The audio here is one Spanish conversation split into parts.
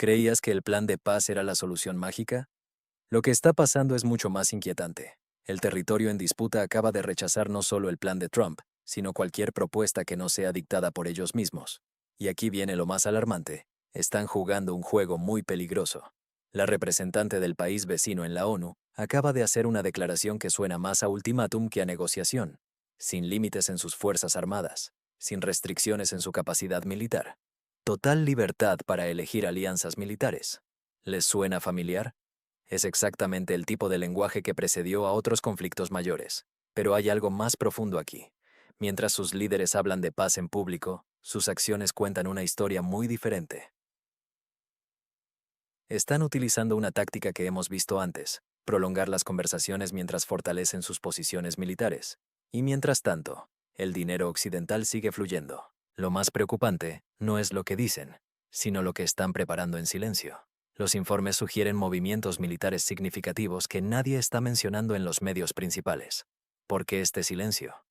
¿Creías que el plan de paz era la solución mágica? Lo que está pasando es mucho más inquietante. El territorio en disputa acaba de rechazar no solo el plan de Trump, sino cualquier propuesta que no sea dictada por ellos mismos. Y aquí viene lo más alarmante. Están jugando un juego muy peligroso. La representante del país vecino en la ONU acaba de hacer una declaración que suena más a ultimátum que a negociación, sin límites en sus fuerzas armadas, sin restricciones en su capacidad militar. Total libertad para elegir alianzas militares. ¿Les suena familiar? Es exactamente el tipo de lenguaje que precedió a otros conflictos mayores. Pero hay algo más profundo aquí. Mientras sus líderes hablan de paz en público, sus acciones cuentan una historia muy diferente. Están utilizando una táctica que hemos visto antes, prolongar las conversaciones mientras fortalecen sus posiciones militares. Y mientras tanto, el dinero occidental sigue fluyendo. Lo más preocupante no es lo que dicen, sino lo que están preparando en silencio. Los informes sugieren movimientos militares significativos que nadie está mencionando en los medios principales. ¿Por qué este silencio?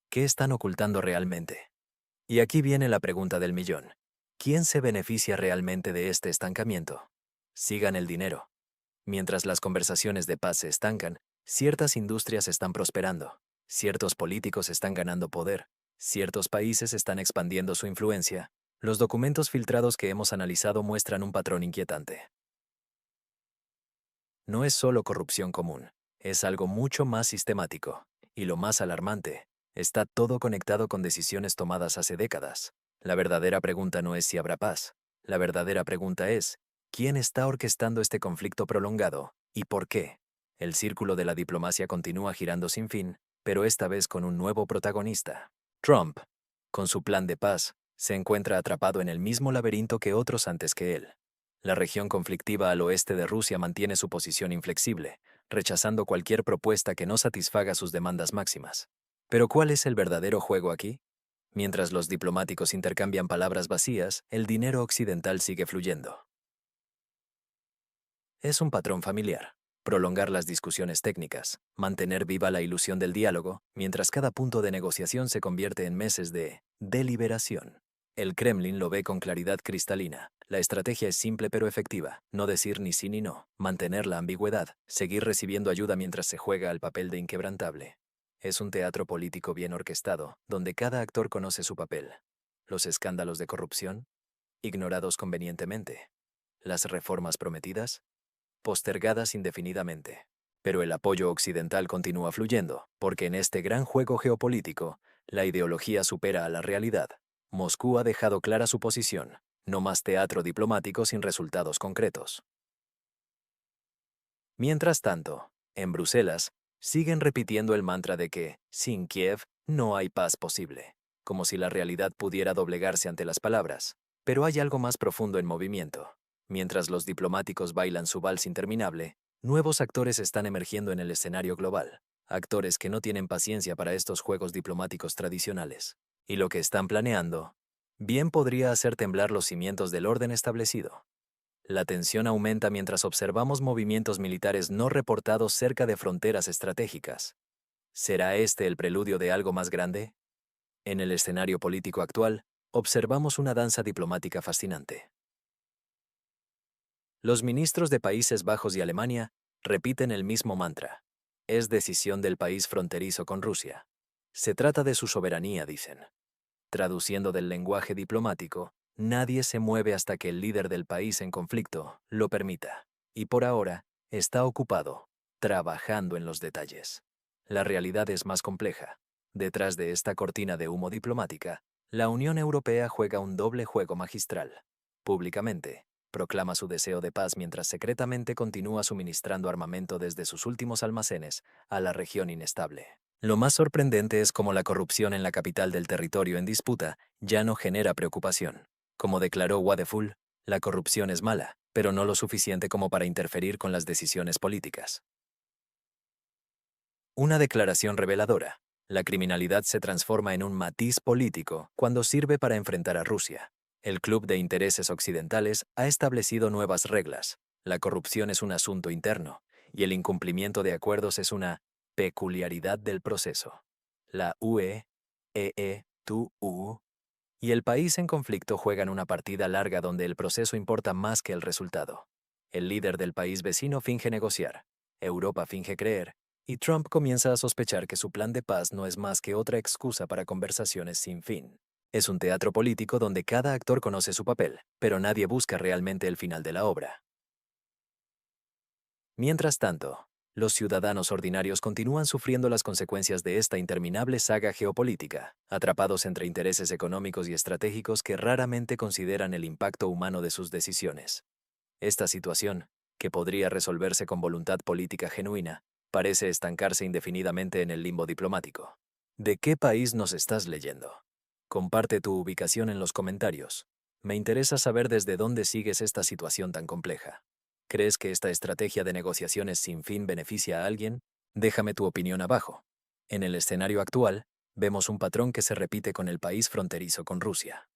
¿Qué están ocultando realmente? Y aquí viene la pregunta del millón. ¿Quién se beneficia realmente de este estancamiento? Sigan el dinero. Mientras las conversaciones de paz se estancan, ciertas industrias están prosperando, ciertos políticos están ganando poder, ciertos países están expandiendo su influencia. Los documentos filtrados que hemos analizado muestran un patrón inquietante. No es solo corrupción común, es algo mucho más sistemático. Y lo más alarmante, está todo conectado con decisiones tomadas hace décadas. La verdadera pregunta no es si habrá paz. La verdadera pregunta es, ¿quién está orquestando este conflicto prolongado y por qué? El círculo de la diplomacia continúa girando sin fin, pero esta vez con un nuevo protagonista. Trump, con su plan de paz, se encuentra atrapado en el mismo laberinto que otros antes que él. La región conflictiva al oeste de Rusia mantiene su posición inflexible, rechazando cualquier propuesta que no satisfaga sus demandas máximas. Pero ¿cuál es el verdadero juego aquí? Mientras los diplomáticos intercambian palabras vacías, el dinero occidental sigue fluyendo. Es un patrón familiar. Prolongar las discusiones técnicas, mantener viva la ilusión del diálogo, mientras cada punto de negociación se convierte en meses de deliberación. El Kremlin lo ve con claridad cristalina. La estrategia es simple pero efectiva. No decir ni sí ni no. Mantener la ambigüedad. Seguir recibiendo ayuda mientras se juega al papel de inquebrantable. Es un teatro político bien orquestado, donde cada actor conoce su papel. Los escándalos de corrupción, ignorados convenientemente. Las reformas prometidas, postergadas indefinidamente. Pero el apoyo occidental continúa fluyendo, porque en este gran juego geopolítico, la ideología supera a la realidad. Moscú ha dejado clara su posición, no más teatro diplomático sin resultados concretos. Mientras tanto, en Bruselas, siguen repitiendo el mantra de que, sin Kiev, no hay paz posible, como si la realidad pudiera doblegarse ante las palabras. Pero hay algo más profundo en movimiento. Mientras los diplomáticos bailan su vals interminable, nuevos actores están emergiendo en el escenario global, actores que no tienen paciencia para estos juegos diplomáticos tradicionales. Y lo que están planeando, bien podría hacer temblar los cimientos del orden establecido. La tensión aumenta mientras observamos movimientos militares no reportados cerca de fronteras estratégicas. ¿Será este el preludio de algo más grande? En el escenario político actual, observamos una danza diplomática fascinante. Los ministros de Países Bajos y Alemania repiten el mismo mantra. Es decisión del país fronterizo con Rusia. Se trata de su soberanía, dicen. Traduciendo del lenguaje diplomático, nadie se mueve hasta que el líder del país en conflicto lo permita. Y por ahora, está ocupado, trabajando en los detalles. La realidad es más compleja. Detrás de esta cortina de humo diplomática, la Unión Europea juega un doble juego magistral. Públicamente, proclama su deseo de paz mientras secretamente continúa suministrando armamento desde sus últimos almacenes a la región inestable. Lo más sorprendente es cómo la corrupción en la capital del territorio en disputa ya no genera preocupación. Como declaró Wadeful, la corrupción es mala, pero no lo suficiente como para interferir con las decisiones políticas. Una declaración reveladora. La criminalidad se transforma en un matiz político cuando sirve para enfrentar a Rusia. El Club de Intereses Occidentales ha establecido nuevas reglas. La corrupción es un asunto interno, y el incumplimiento de acuerdos es una peculiaridad del proceso. La UE, EE, TUU y el país en conflicto juegan una partida larga donde el proceso importa más que el resultado. El líder del país vecino finge negociar, Europa finge creer, y Trump comienza a sospechar que su plan de paz no es más que otra excusa para conversaciones sin fin. Es un teatro político donde cada actor conoce su papel, pero nadie busca realmente el final de la obra. Mientras tanto, los ciudadanos ordinarios continúan sufriendo las consecuencias de esta interminable saga geopolítica, atrapados entre intereses económicos y estratégicos que raramente consideran el impacto humano de sus decisiones. Esta situación, que podría resolverse con voluntad política genuina, parece estancarse indefinidamente en el limbo diplomático. ¿De qué país nos estás leyendo? Comparte tu ubicación en los comentarios. Me interesa saber desde dónde sigues esta situación tan compleja. ¿Crees que esta estrategia de negociaciones sin fin beneficia a alguien? Déjame tu opinión abajo. En el escenario actual, vemos un patrón que se repite con el país fronterizo con Rusia.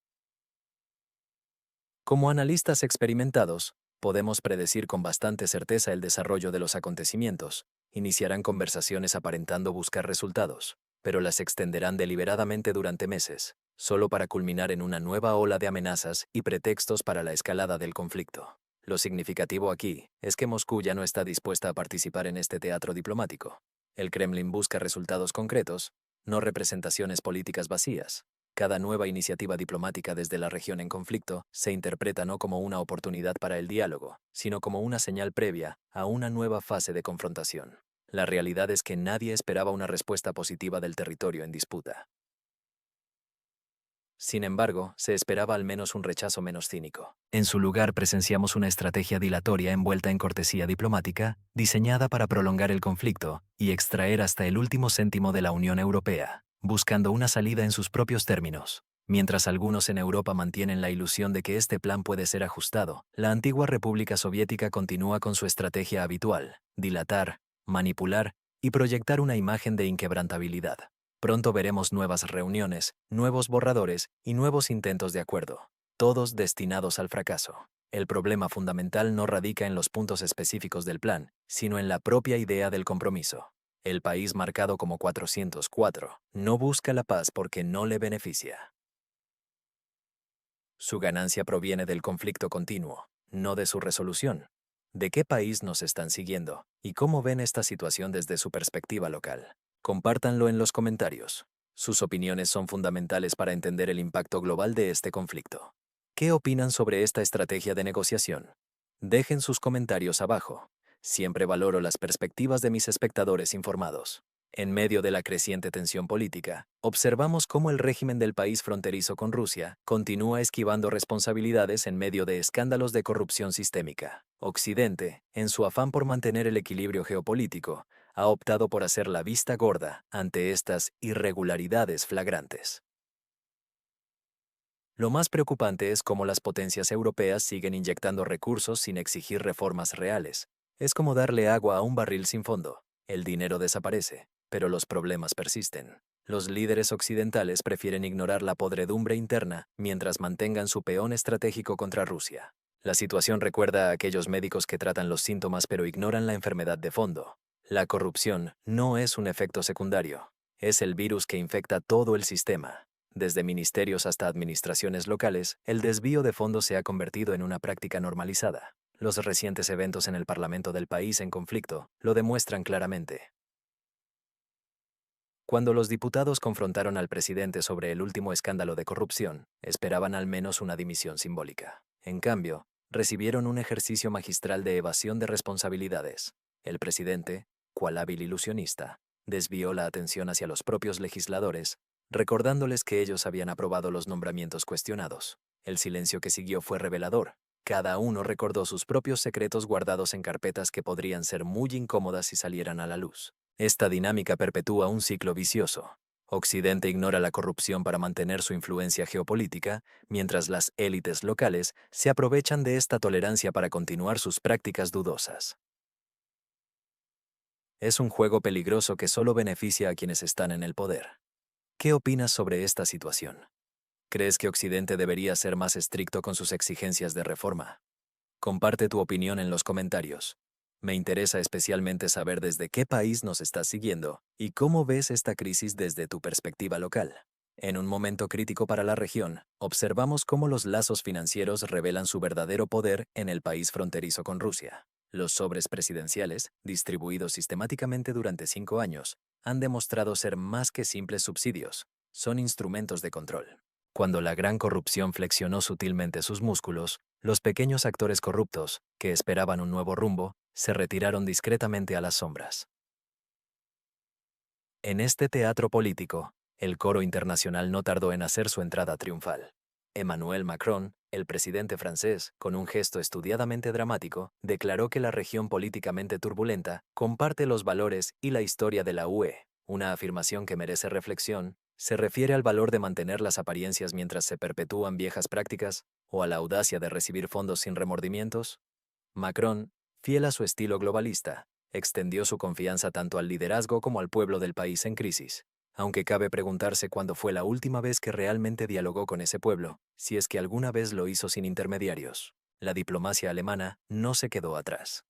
Como analistas experimentados, podemos predecir con bastante certeza el desarrollo de los acontecimientos. Iniciarán conversaciones aparentando buscar resultados, pero las extenderán deliberadamente durante meses, solo para culminar en una nueva ola de amenazas y pretextos para la escalada del conflicto. Lo significativo aquí es que Moscú ya no está dispuesta a participar en este teatro diplomático. El Kremlin busca resultados concretos, no representaciones políticas vacías. Cada nueva iniciativa diplomática desde la región en conflicto se interpreta no como una oportunidad para el diálogo, sino como una señal previa a una nueva fase de confrontación. La realidad es que nadie esperaba una respuesta positiva del territorio en disputa. Sin embargo, se esperaba al menos un rechazo menos cínico. En su lugar, presenciamos una estrategia dilatoria envuelta en cortesía diplomática, diseñada para prolongar el conflicto y extraer hasta el último céntimo de la Unión Europea, buscando una salida en sus propios términos. Mientras algunos en Europa mantienen la ilusión de que este plan puede ser ajustado, la antigua República Soviética continúa con su estrategia habitual: dilatar, manipular y proyectar una imagen de inquebrantabilidad. Pronto veremos nuevas reuniones, nuevos borradores y nuevos intentos de acuerdo, todos destinados al fracaso. El problema fundamental no radica en los puntos específicos del plan, sino en la propia idea del compromiso. El país marcado como 404 no busca la paz porque no le beneficia. Su ganancia proviene del conflicto continuo, no de su resolución. ¿De qué país nos están siguiendo? ¿Y cómo ven esta situación desde su perspectiva local? Compártanlo en los comentarios. Sus opiniones son fundamentales para entender el impacto global de este conflicto. ¿Qué opinan sobre esta estrategia de negociación? Dejen sus comentarios abajo. Siempre valoro las perspectivas de mis espectadores informados. En medio de la creciente tensión política, observamos cómo el régimen del país fronterizo con Rusia continúa esquivando responsabilidades en medio de escándalos de corrupción sistémica. Occidente, en su afán por mantener el equilibrio geopolítico, ha optado por hacer la vista gorda ante estas irregularidades flagrantes. Lo más preocupante es cómo las potencias europeas siguen inyectando recursos sin exigir reformas reales. Es como darle agua a un barril sin fondo. El dinero desaparece, pero los problemas persisten. Los líderes occidentales prefieren ignorar la podredumbre interna mientras mantengan su peón estratégico contra Rusia. La situación recuerda a aquellos médicos que tratan los síntomas pero ignoran la enfermedad de fondo. La corrupción no es un efecto secundario, es el virus que infecta todo el sistema. Desde ministerios hasta administraciones locales, el desvío de fondos se ha convertido en una práctica normalizada. Los recientes eventos en el Parlamento del país en conflicto lo demuestran claramente. Cuando los diputados confrontaron al presidente sobre el último escándalo de corrupción, esperaban al menos una dimisión simbólica. En cambio, recibieron un ejercicio magistral de evasión de responsabilidades. El presidente, cual hábil ilusionista, desvió la atención hacia los propios legisladores, recordándoles que ellos habían aprobado los nombramientos cuestionados. El silencio que siguió fue revelador. Cada uno recordó sus propios secretos guardados en carpetas que podrían ser muy incómodas si salieran a la luz. Esta dinámica perpetúa un ciclo vicioso. Occidente ignora la corrupción para mantener su influencia geopolítica, mientras las élites locales se aprovechan de esta tolerancia para continuar sus prácticas dudosas. Es un juego peligroso que solo beneficia a quienes están en el poder. ¿Qué opinas sobre esta situación? ¿Crees que Occidente debería ser más estricto con sus exigencias de reforma? Comparte tu opinión en los comentarios. Me interesa especialmente saber desde qué país nos estás siguiendo y cómo ves esta crisis desde tu perspectiva local. En un momento crítico para la región, observamos cómo los lazos financieros revelan su verdadero poder en el país fronterizo con Rusia. Los sobres presidenciales, distribuidos sistemáticamente durante 5 años, han demostrado ser más que simples subsidios, son instrumentos de control. Cuando la gran corrupción flexionó sutilmente sus músculos, los pequeños actores corruptos, que esperaban un nuevo rumbo, se retiraron discretamente a las sombras. En este teatro político, el coro internacional no tardó en hacer su entrada triunfal. Emmanuel Macron, el presidente francés, con un gesto estudiadamente dramático, declaró que la región políticamente turbulenta comparte los valores y la historia de la UE, una afirmación que merece reflexión. ¿Se refiere al valor de mantener las apariencias mientras se perpetúan viejas prácticas, o a la audacia de recibir fondos sin remordimientos? Macron, fiel a su estilo globalista, extendió su confianza tanto al liderazgo como al pueblo del país en crisis, aunque cabe preguntarse cuándo fue la última vez que realmente dialogó con ese pueblo, si es que alguna vez lo hizo sin intermediarios. La diplomacia alemana no se quedó atrás.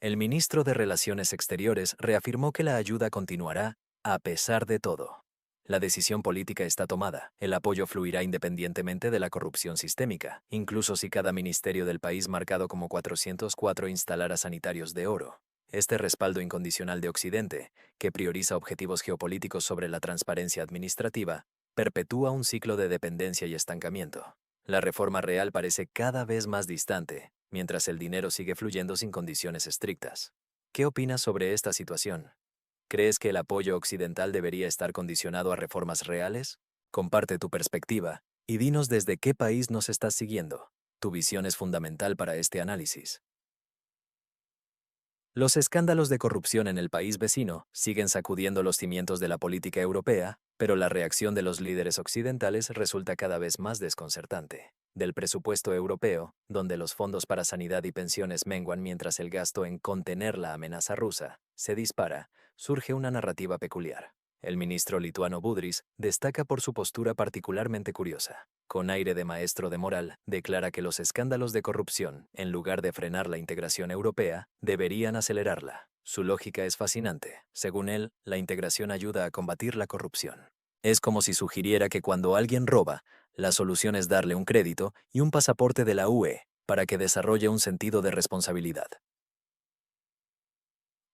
El ministro de Relaciones Exteriores reafirmó que la ayuda continuará a pesar de todo. La decisión política está tomada, el apoyo fluirá independientemente de la corrupción sistémica, incluso si cada ministerio del país marcado como 404 instalara sanitarios de oro. Este respaldo incondicional de Occidente, que prioriza objetivos geopolíticos sobre la transparencia administrativa, perpetúa un ciclo de dependencia y estancamiento. La reforma real parece cada vez más distante, mientras el dinero sigue fluyendo sin condiciones estrictas. ¿Qué opinas sobre esta situación? ¿Crees que el apoyo occidental debería estar condicionado a reformas reales? Comparte tu perspectiva y dinos desde qué país nos estás siguiendo. Tu visión es fundamental para este análisis. Los escándalos de corrupción en el país vecino siguen sacudiendo los cimientos de la política europea, pero la reacción de los líderes occidentales resulta cada vez más desconcertante. Del presupuesto europeo, donde los fondos para sanidad y pensiones menguan mientras el gasto en contener la amenaza rusa se dispara, surge una narrativa peculiar. El ministro lituano Budrys destaca por su postura particularmente curiosa. Con aire de maestro de moral, declara que los escándalos de corrupción, en lugar de frenar la integración europea, deberían acelerarla. Su lógica es fascinante. Según él, la integración ayuda a combatir la corrupción. Es como si sugiriera que cuando alguien roba, la solución es darle un crédito y un pasaporte de la UE para que desarrolle un sentido de responsabilidad.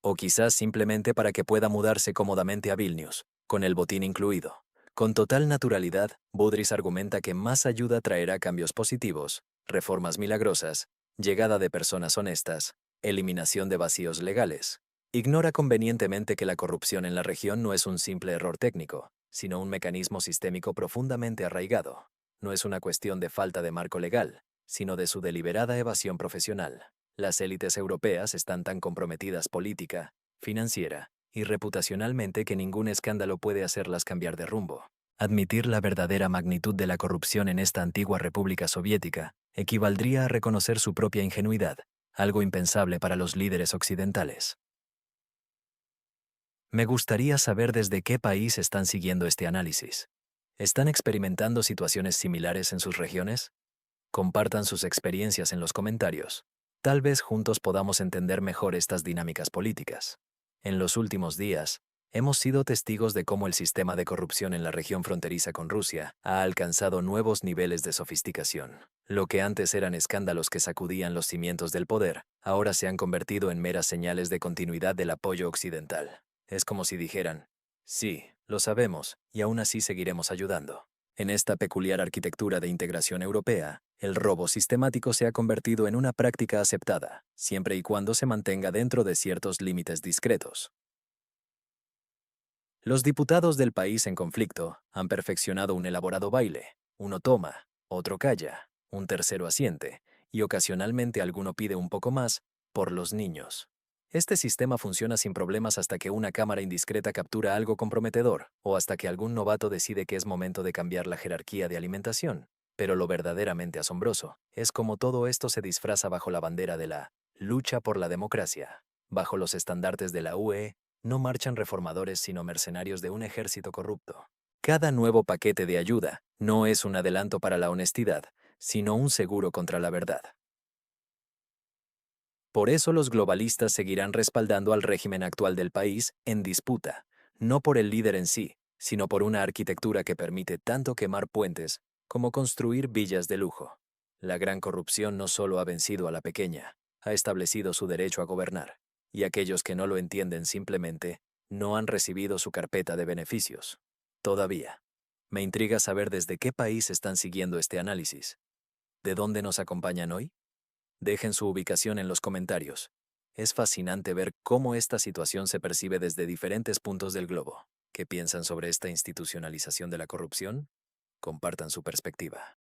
O quizás simplemente para que pueda mudarse cómodamente a Vilnius, con el botín incluido. Con total naturalidad, Budrys argumenta que más ayuda traerá cambios positivos, reformas milagrosas, llegada de personas honestas, eliminación de vacíos legales. Ignora convenientemente que la corrupción en la región no es un simple error técnico, sino un mecanismo sistémico profundamente arraigado. No es una cuestión de falta de marco legal, sino de su deliberada evasión profesional. Las élites europeas están tan comprometidas política, financiera y reputacionalmente que ningún escándalo puede hacerlas cambiar de rumbo. Admitir la verdadera magnitud de la corrupción en esta antigua república soviética equivaldría a reconocer su propia ingenuidad, algo impensable para los líderes occidentales. Me gustaría saber desde qué país están siguiendo este análisis. ¿Están experimentando situaciones similares en sus regiones? Compartan sus experiencias en los comentarios. Tal vez juntos podamos entender mejor estas dinámicas políticas. En los últimos días, hemos sido testigos de cómo el sistema de corrupción en la región fronteriza con Rusia ha alcanzado nuevos niveles de sofisticación. Lo que antes eran escándalos que sacudían los cimientos del poder, ahora se han convertido en meras señales de continuidad del apoyo occidental. Es como si dijeran, sí, lo sabemos, y aún así seguiremos ayudando. En esta peculiar arquitectura de integración europea, el robo sistemático se ha convertido en una práctica aceptada, siempre y cuando se mantenga dentro de ciertos límites discretos. Los diputados del país en conflicto han perfeccionado un elaborado baile. Uno toma, otro calla, un tercero asiente, y ocasionalmente alguno pide un poco más, por los niños. Este sistema funciona sin problemas hasta que una cámara indiscreta captura algo comprometedor, o hasta que algún novato decide que es momento de cambiar la jerarquía de alimentación. Pero lo verdaderamente asombroso es cómo todo esto se disfraza bajo la bandera de la lucha por la democracia. Bajo los estandartes de la UE, no marchan reformadores sino mercenarios de un ejército corrupto. Cada nuevo paquete de ayuda no es un adelanto para la honestidad, sino un seguro contra la verdad. Por eso los globalistas seguirán respaldando al régimen actual del país en disputa, no por el líder en sí, sino por una arquitectura que permite tanto quemar puentes como construir villas de lujo. La gran corrupción no solo ha vencido a la pequeña, ha establecido su derecho a gobernar, y aquellos que no lo entienden simplemente no han recibido su carpeta de beneficios. Todavía. Me intriga saber desde qué país están siguiendo este análisis. ¿De dónde nos acompañan hoy? Dejen su ubicación en los comentarios. Es fascinante ver cómo esta situación se percibe desde diferentes puntos del globo. ¿Qué piensan sobre esta institucionalización de la corrupción? Compartan su perspectiva.